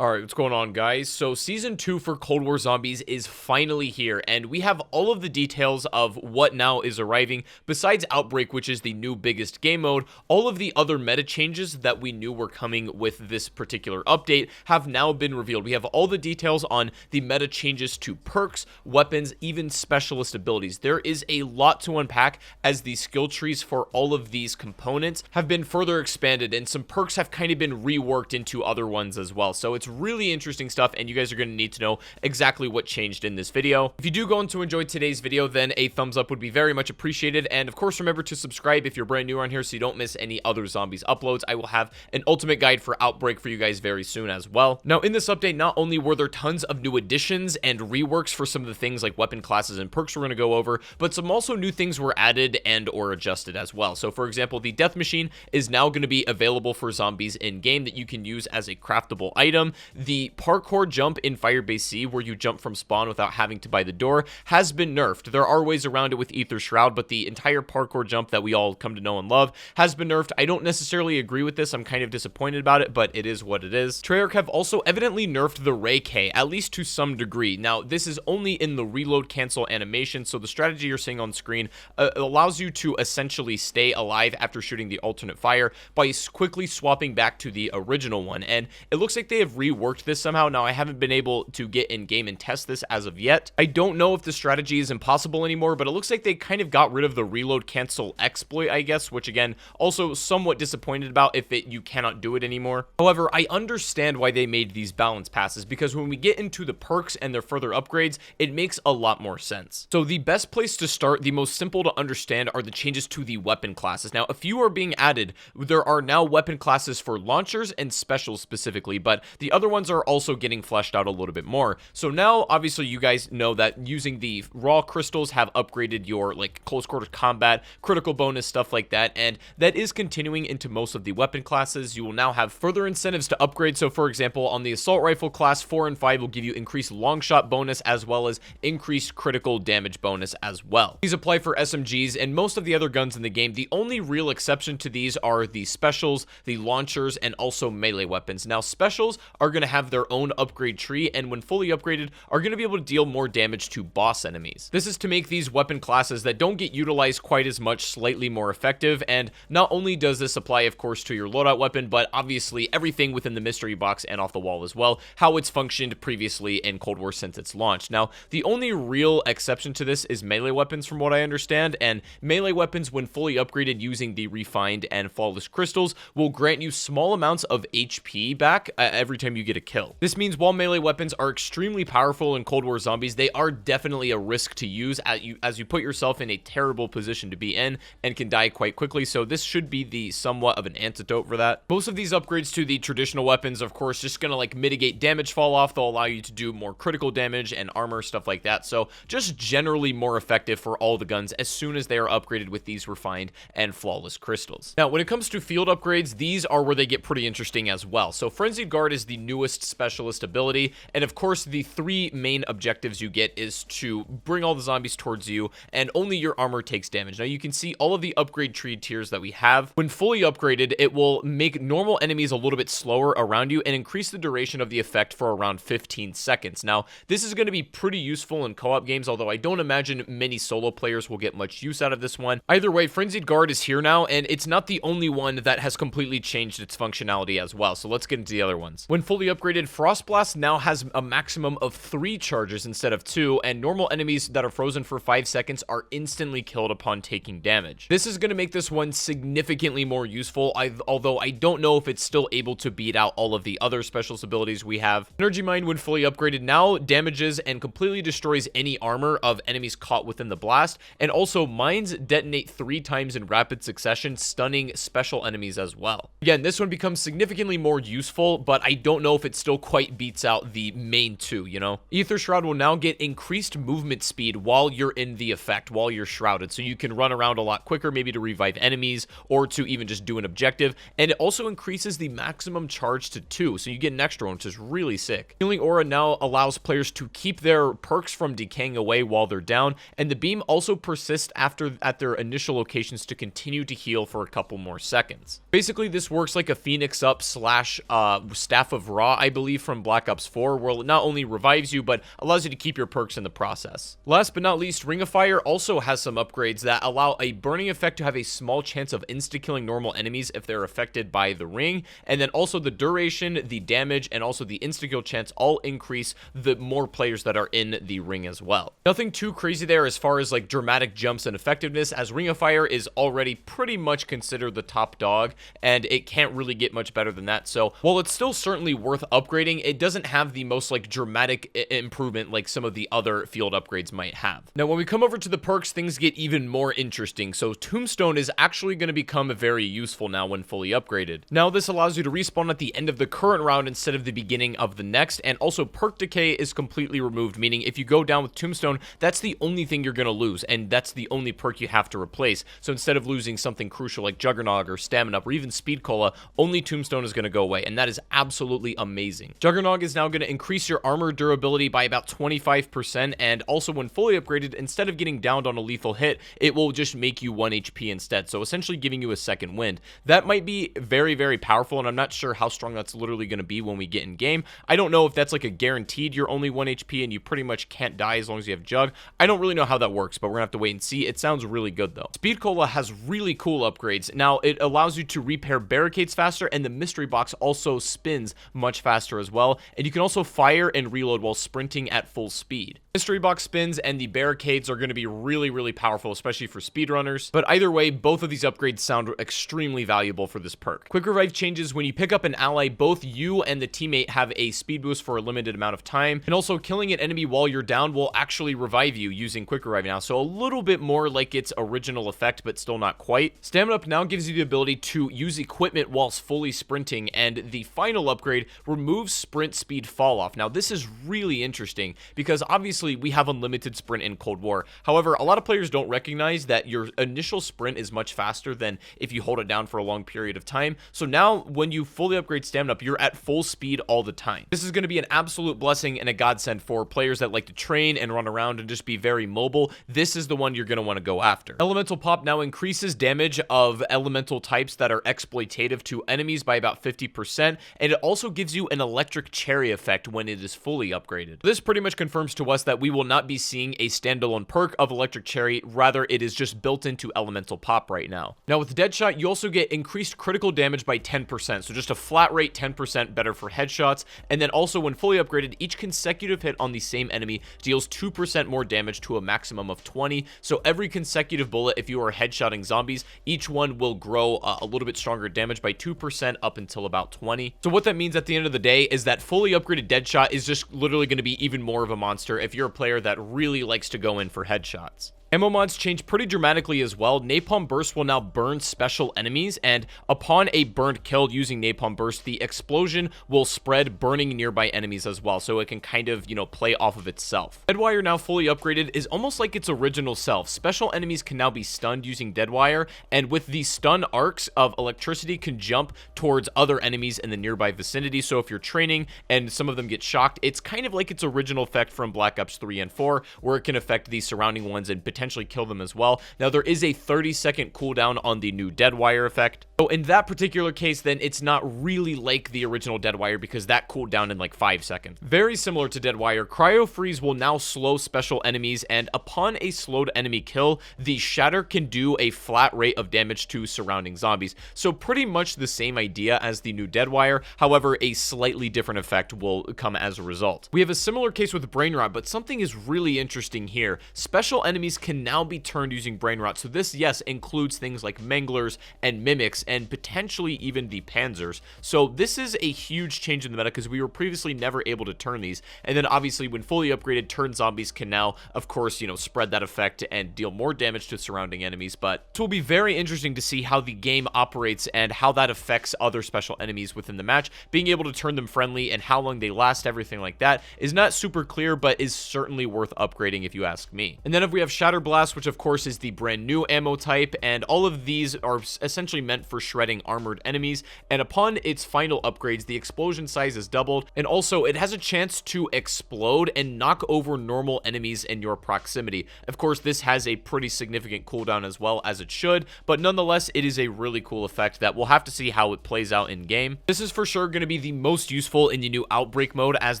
Alright, what's going on, guys? So Season 2 for Cold War Zombies is finally here, and we have all of the details of what now is arriving. Besides Outbreak, which is the new biggest game mode, all of the other meta changes that we knew were coming with this particular update have now been revealed. We have all the details on the meta changes to perks, weapons, even specialist abilities. There is a lot to unpack as the skill trees for all of these components have been further expanded, and some perks have kind of been reworked into other ones as well. So it's really interesting stuff, and you guys are going to need to know exactly what changed in this video. If you do go on to enjoy today's video, then a thumbs up would be very much appreciated, and of course remember to subscribe if you're brand new around here so you don't miss any other zombies uploads. I will have an ultimate guide for Outbreak for you guys very soon as well. Now in this update, not only were there tons of new additions and reworks for some of the things like weapon classes and perks we're going to go over, but some also new things were added and or adjusted as well. So for example, the death machine is now going to be available for zombies in game that you can use as a craftable item. The parkour jump in Firebase C, where you jump from spawn without having to buy the door, has been nerfed. There are ways around it with Ether Shroud, but the entire parkour jump that we all come to know and love has been nerfed. I don't necessarily agree with this. I'm kind of disappointed about it, but it is what it is. Treyarch have also evidently nerfed the Ray K, at least to some degree. Now, this is only in the reload cancel animation, so the strategy you're seeing on screen allows you to essentially stay alive after shooting the alternate fire by quickly swapping back to the original one, and it looks like they have reworked this somehow. Now, I haven't been able to get in game and test this as of yet. I don't know if the strategy is impossible anymore, but it looks like they kind of got rid of the reload cancel exploit, I guess, which again, also somewhat disappointed about if you cannot do it anymore. However, I understand why they made these balance passes, because when we get into the perks and their further upgrades, it makes a lot more sense. So the best place to start, the most simple to understand, are the changes to the weapon classes. Now, a few are being added. There are now weapon classes for launchers and specials specifically, but the other ones are also getting fleshed out a little bit more. So now, obviously, you guys know that using the raw crystals have upgraded your like close quarters combat, critical bonus, stuff like that, and that is continuing into most of the weapon classes. You will now have further incentives to upgrade. So for example, on the assault rifle class, 4 and 5 will give you increased long shot bonus as well as increased critical damage bonus as well. These apply for SMGs and most of the other guns in the game. The only real exception to these are the specials, the launchers, and also melee weapons. Now specials are going to have their own upgrade tree, and when fully upgraded are going to be able to deal more damage to boss enemies. This is to make these weapon classes that don't get utilized quite as much slightly more effective, and not only does this apply of course to your loadout weapon, but obviously everything within the mystery box and off the wall as well, how it's functioned previously in Cold War since its launch. Now the only real exception to this is melee weapons from what I understand, and melee weapons when fully upgraded using the refined and flawless crystals will grant you small amounts of HP back every time you get a kill. This means while melee weapons are extremely powerful in Cold War Zombies, they are definitely a risk to use as you put yourself in a terrible position to be in and can die quite quickly, so this should be the somewhat of an antidote for that. Most of these upgrades to the traditional weapons, of course, just gonna like mitigate damage fall off. They'll allow you to do more critical damage and armor, stuff like that, so just generally more effective for all the guns as soon as they are upgraded with these refined and flawless crystals. Now when it comes to field upgrades, these are where they get pretty interesting as well. So Frenzied Guard is the newest specialist ability, and of course the 3 main objectives you get is to bring all the zombies towards you, and only your armor takes damage. Now you can see all of the upgrade tree tiers that we have. When fully upgraded, it will make normal enemies a little bit slower around you and increase the duration of the effect for around 15 seconds. Now this is going to be pretty useful in co-op games, although I don't imagine many solo players will get much use out of this one. Either way, Frenzied Guard is here now, and it's not the only one that has completely changed its functionality as well, so let's get into the other ones. When fully upgraded, Frost Blast now has a maximum of 3 charges instead of 2, and normal enemies that are frozen for 5 seconds are instantly killed upon taking damage. This is going to make this one significantly more useful, although I don't know if it's still able to beat out all of the other specialist abilities we have. Energy Mine, when fully upgraded, now damages and completely destroys any armor of enemies caught within the blast, and also mines detonate 3 times in rapid succession, stunning special enemies as well. Again, this one becomes significantly more useful, but I don't know if it still quite beats out the main 2, you know? Ether Shroud will now get increased movement speed while you're in the effect, while you're shrouded, so you can run around a lot quicker, maybe to revive enemies or to even just do an objective, and it also increases the maximum charge to 2, so you get an extra one, which is really sick. Healing Aura now allows players to keep their perks from decaying away while they're down, and the beam also persists at their initial locations to continue to heal for a couple more seconds. Basically, this works like a Phoenix Up / Staff of Raw, I believe, from Black Ops 4, where it not only revives you, but allows you to keep your perks in the process. Last but not least, Ring of Fire also has some upgrades that allow a burning effect to have a small chance of insta-killing normal enemies if they're affected by the ring, and then also the duration, the damage, and also the insta-kill chance all increase the more players that are in the ring as well. Nothing too crazy there as far as like dramatic jumps and effectiveness, as Ring of Fire is already pretty much considered the top dog, and it can't really get much better than that. So while it's still certainly worth upgrading, it doesn't have the most like dramatic improvement like some of the other field upgrades might have. Now when we come over to the perks, things get even more interesting. So Tombstone is actually going to become very useful now when fully upgraded. Now this allows you to respawn at the end of the current round instead of the beginning of the next, and also perk decay is completely removed, meaning if you go down with Tombstone, that's the only thing you're going to lose, and that's the only perk you have to replace. So instead of losing something crucial like Juggernog or Stamina Up or even Speed Cola, only Tombstone is going to go away, and that is absolutely amazing. Juggernog is now going to increase your armor durability by about 25%, and also when fully upgraded, instead of getting downed on a lethal hit, it will just make you 1 HP instead, so essentially giving you a second wind. That might be very, very powerful, and I'm not sure how strong that's literally going to be when we get in game. I don't know if that's like a guaranteed you're only 1 HP and you pretty much can't die as long as you have Jug. I don't really know how that works, but we're gonna have to wait and see. It sounds really good though. Speed Cola has really cool upgrades. Now it allows you to repair barricades faster, and the mystery box also spins much faster as well, and you can also fire and reload while sprinting at full speed. Mystery box spins and the barricades are going to be really, really powerful, especially for speedrunners. But either way, both of these upgrades sound extremely valuable for this perk. Quick revive changes when you pick up an ally. Both you and the teammate have a speed boost for a limited amount of time, and also killing an enemy while you're down will actually revive you using quick revive now, so a little bit more like its original effect, but still not quite. Stamina Up now gives you the ability to use equipment whilst fully sprinting, and the final upgrade removes sprint speed fall off. Now this is really interesting because obviously we have unlimited sprint in Cold War. However, a lot of players don't recognize that your initial sprint is much faster than if you hold it down for a long period of time. So now when you fully upgrade Stamina Up, you're at full speed all the time. This is going to be an absolute blessing and a godsend for players that like to train and run around and just be very mobile. This is the one you're going to want to go after. Elemental Pop now increases damage of elemental types that are exploitative to enemies by about 50%, and it also gives you an electric cherry effect when it is fully upgraded. This pretty much confirms to us that we will not be seeing a standalone perk of electric cherry, rather it is just built into Elemental Pop right now. Now with Deadshot, you also get increased critical damage by 10%, so just a flat rate 10% better for headshots, and then also when fully upgraded, each consecutive hit on the same enemy deals 2% more damage to a maximum of 20, so every consecutive bullet, if you are headshotting zombies, each one will grow a little bit stronger damage by 2% up until about 20. So what that means at the end of the day is that fully upgraded Deadshot is just literally going to be even more of a monster if you're a player that really likes to go in for headshots. Ammo mods change pretty dramatically as well. Napalm Burst will now burn special enemies, and upon a burnt kill using Napalm Burst, the explosion will spread, burning nearby enemies as well, so it can kind of, you know, play off of itself. Deadwire, now fully upgraded, is almost like its original self. Special enemies can now be stunned using Deadwire, and with the stun arcs of electricity can jump towards other enemies in the nearby vicinity, so if you're training and some of them get shocked, it's kind of like its original effect from Black Ops 3 and 4, where it can affect the surrounding ones and potentially kill them as well. Now there is a 30-second cooldown on the new Deadwire effect. So in that particular case, then it's not really like the original Deadwire because that cooled down in like 5 seconds. Very similar to Deadwire, Cryo Freeze will now slow special enemies, and upon a slowed enemy kill, the Shatter can do a flat rate of damage to surrounding zombies. So pretty much the same idea as the new Deadwire, however, a slightly different effect will come as a result. We have a similar case with Brain Rot, but something is really interesting here. Special enemies can now be turned using Brain Rot, so this, yes, includes things like Manglers and Mimics and potentially even the Panzers. So this is a huge change in the meta because we were previously never able to turn these, and then obviously when fully upgraded, turned zombies can now, of course, you know, spread that effect and deal more damage to surrounding enemies. But it will be very interesting to see how the game operates and how that affects other special enemies within the match. Being able to turn them friendly and how long they last, everything like that, is not super clear, but is certainly worth upgrading if you ask me. And then if we have Shatter Fire Blast, which of course is the brand new ammo type, and all of these are essentially meant for shredding armored enemies, and upon its final upgrades, the explosion size is doubled, and also it has a chance to explode and knock over normal enemies in your proximity. Of course, this has a pretty significant cooldown as well, as it should, but nonetheless, it is a really cool effect that we'll have to see how it plays out in game. This is for sure going to be the most useful in the new Outbreak mode, as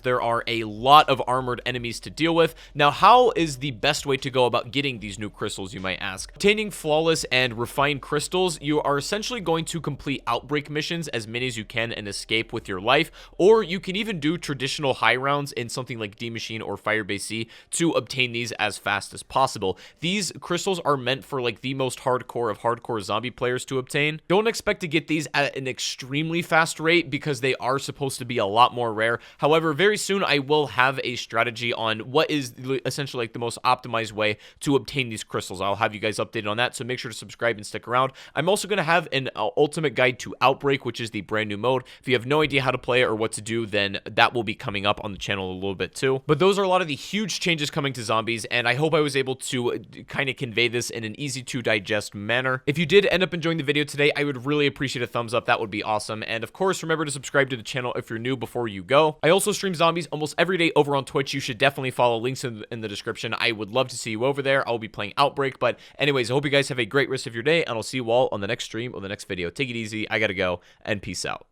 there are a lot of armored enemies to deal with. Now, how is the best way to go about getting these new crystals, you might ask? Obtaining flawless and refined crystals, you are essentially going to complete Outbreak missions, as many as you can, and escape with your life, or you can even do traditional high rounds in something like D Machine or Firebase C to obtain these as fast as possible. These crystals are meant for like the most hardcore of hardcore zombie players to obtain. Don't expect to get these at an extremely fast rate because they are supposed to be a lot more rare. However, very soon I will have a strategy on what is essentially like the most optimized way to obtain these crystals. I'll have you guys updated on that, so make sure to subscribe and stick around. I'm also going to have an ultimate guide to Outbreak, which is the brand new mode. If you have no idea how to play it or what to do, then that will be coming up on the channel a little bit too. But those are a lot of the huge changes coming to zombies, and I hope I was able to kind of convey this in an easy to digest manner. If you did end up enjoying the video today, I would really appreciate a thumbs up. That would be awesome. And of course, remember to subscribe to the channel if you're new before you go. I also stream zombies almost every day over on Twitch. You should definitely follow, links in the description. I would love to see you over there. I'll be playing Outbreak. But anyways, I hope you guys have a great rest of your day, and I'll see you all on the next stream or the next video. Take it easy. I gotta go, and peace out.